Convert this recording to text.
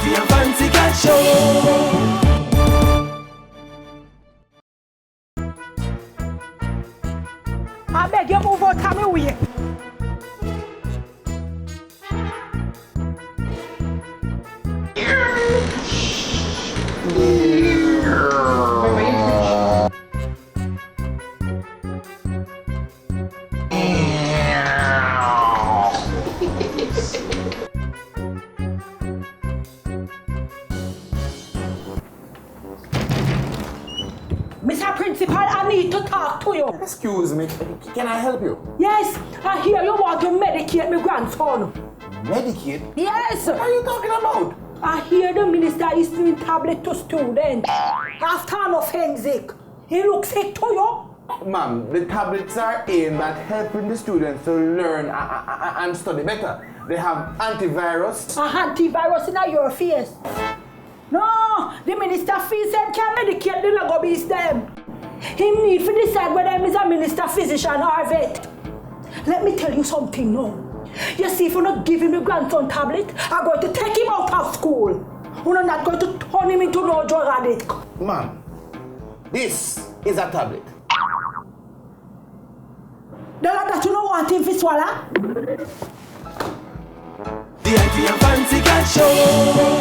Auntie and Fancy Cat Show. I beg you move out of my way. Mr. Principal, I need to talk to you. Excuse me, can I help you? Yes, I hear you want to medicate my grandson. Medicate? Yes. What are you talking about? I hear the minister is doing tablet to students. After an offensive, he looks sick to you. Ma'am, the tablets are aimed at helping the students to learn and study better. They have antivirus. Antivirus in your face. No, the minister feels them can medicate the logobis them. He need to decide whether he is a minister, physician or vet. Let me tell you something now. You see, if you're not giving me grandson tablet, I'm going to take him out of school. You're not going to turn him into no drug addict. Ma'am, this is a tablet. That you don't want him to swallow? The Auntie and Fancy Cat Show.